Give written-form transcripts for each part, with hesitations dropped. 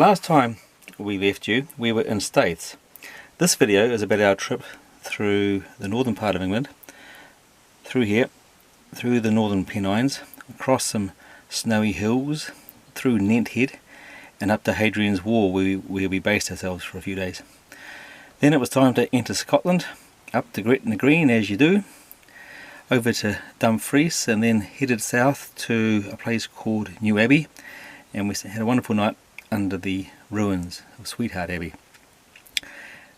last time we left you, we were in Staithes. This video is about our trip through the northern part of England, through here, through the northern Pennines, across some snowy hills, through Nenthead, and up to HADRIAN'S where we based ourselves for a few days. Then it was time to enter Scotland, up to Gretna Green as you do, over to Dumfries, and then headed south to a place called New Abbey, and we had a wonderful night under the ruins of Sweetheart Abbey.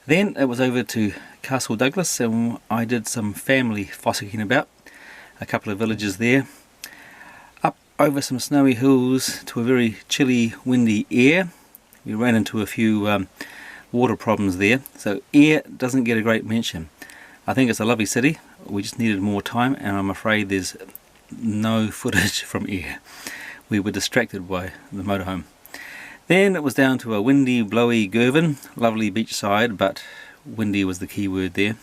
Then it was over to Castle Douglas, and I did some family fossicking about, a couple of villages there, up over some snowy hills to a very chilly, windy Ayr. We ran into a few water problems there, so Ayr doesn't get a great mention. I think it's a lovely city, we just needed more time, and I'm afraid there's no footage from Ayr. We were distracted by the motorhome. Then it was down to a windy, blowy Girvan, lovely beachside, but windy was the key word there.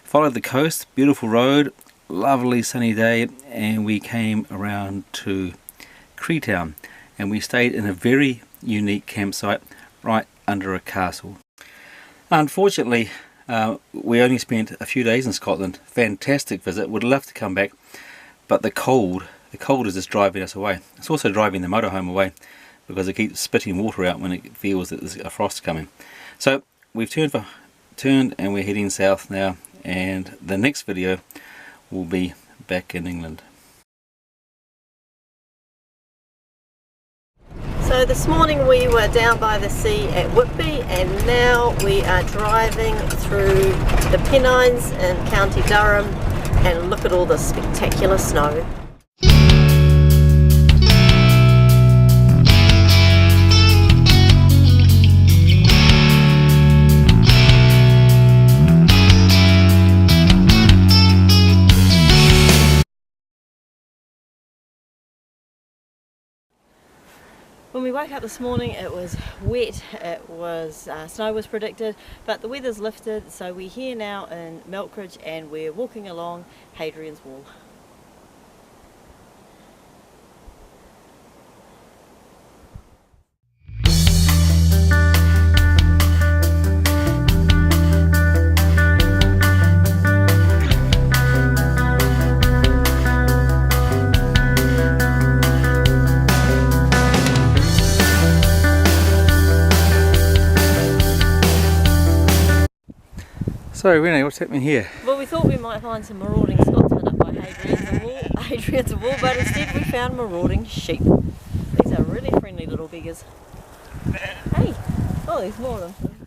Followed the coast, beautiful road, lovely sunny day, and we came around to Creetown, and we stayed in a very unique campsite right under a castle. Unfortunately, we only spent a few days in Scotland. Fantastic visit, would love to come back, but the cold is just driving us away. It's also driving the motorhome away, because it keeps spitting water out when it feels that there's a frost coming. So we've turned and we're heading south now, and the next video will be back in England. So this morning we were down by the sea at Whitby, and now we are driving through the Pennines in County Durham, and look at all the spectacular snow. When we woke up this morning, it was wet, snow was predicted, but the weather's lifted, so we're here now in Melkridge and we're walking along HADRIAN'S Wall. So Renee, what's happening here? Well, we thought we might find some marauding Scotsmen up by HADRIAN'S Wall, but instead we found marauding sheep. These are really friendly little beggars. Hey! Oh, there's more of them.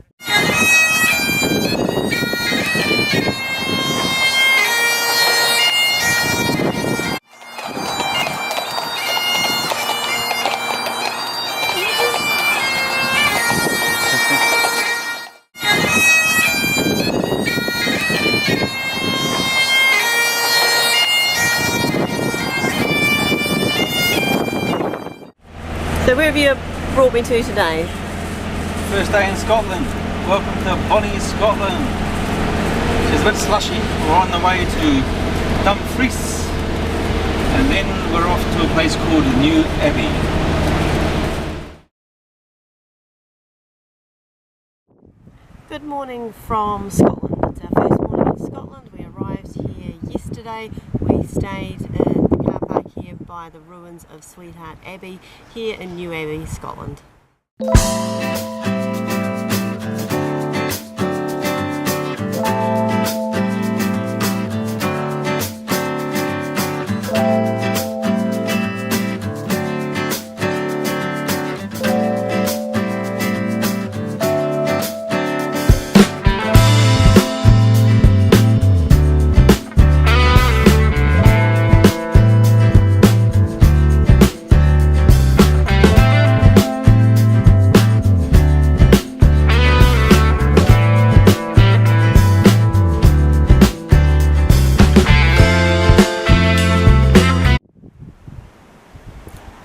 So where have you brought me to today? First day in Scotland. Welcome to bonnie Scotland. It's a bit slushy. We're on the way to Dumfries, and then we're off to a place called New Abbey. Good morning from Scotland. It's our first morning in Scotland. We arrived here yesterday. We stayed in the car park here by the ruins of Sweetheart Abbey here in New Abbey, Scotland.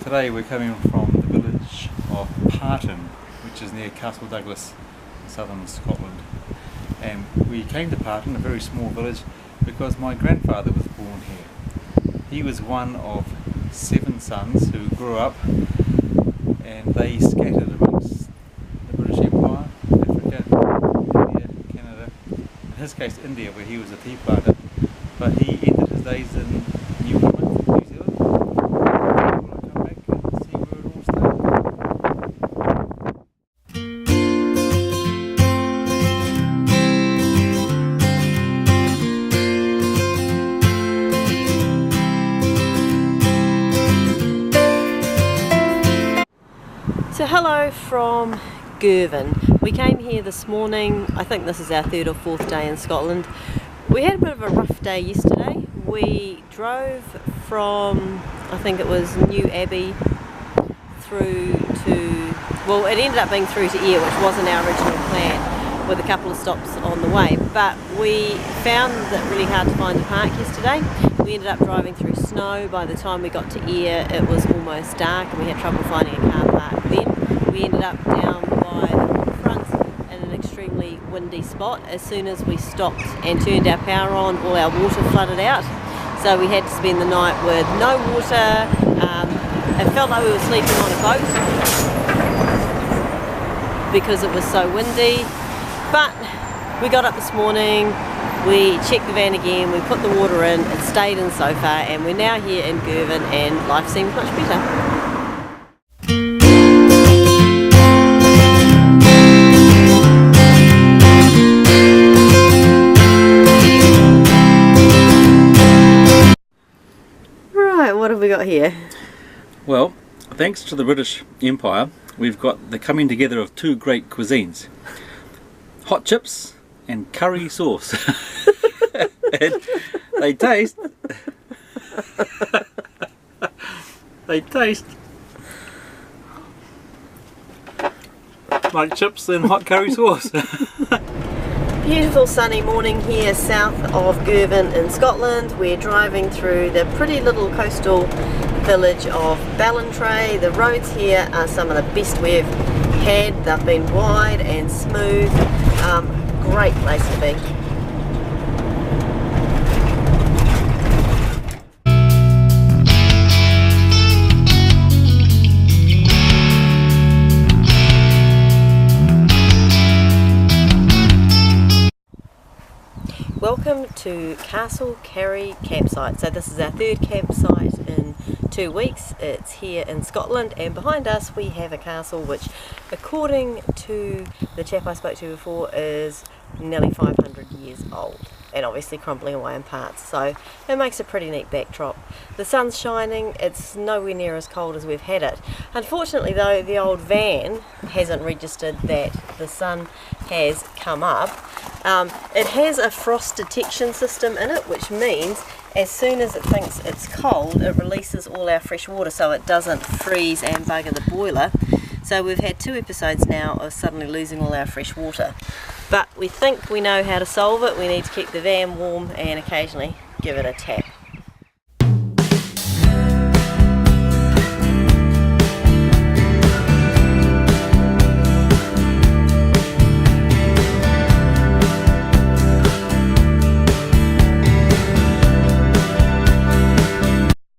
Today we're coming from the village of Parton, which is near Castle Douglas, southern Scotland. And we came to Parton, a very small village, because my grandfather was born here. He was one of 7 sons who grew up, and they scattered amongst his case India, where he was a tea planter, but he ended his days in New Zealand. Will I come back and see where it all So hello from Girvan. We came here this morning. I think this is our third or fourth day in Scotland. We had a bit of a rough day yesterday. We drove from, I think it was New Abbey through to, well, it ended up being through to Ayr, which wasn't our original plan, with a couple of stops on the way, but we found it really hard to find a park yesterday. We ended up driving through snow. By the time we got to Ayr it was almost dark and we had trouble finding a car park then. We ended up down by the front in an extremely windy spot. As soon as we stopped and turned our power on, all our water flooded out, so we had to spend the night with no water. It felt like we were sleeping on a boat because it was so windy. But we got up this morning, we checked the van again, we put the water in, it stayed in so far, and we're now here in Girvan and life seems much better. Right, what have we got here? Well, thanks to the British Empire, we've got the coming together of two great cuisines. Hot chips and curry sauce. And they taste like chips and hot curry sauce. Beautiful sunny morning here south of Girvan in Scotland. We're driving through the pretty little coastal village of Ballantrae. The roads here are some of the best we've had. They've been wide and smooth. Great place to be. Welcome to Castle Carry campsite. So this is our third campsite in 2 weeks. It's here in Scotland, and behind us we have a castle which, according to the chap I spoke to before, is nearly 500 years old and obviously crumbling away in parts, so it makes a pretty neat backdrop. The sun's shining, it's nowhere near as cold as we've had it. Unfortunately though, the old van hasn't registered that the sun has come up. It has a frost detection system in it, which means as soon as it thinks it's cold it releases all our fresh water so it doesn't freeze and bugger the boiler. So we've had 2 episodes now of suddenly losing all our fresh water. But we think we know how to solve it. We need to keep the van warm and occasionally give it a tap.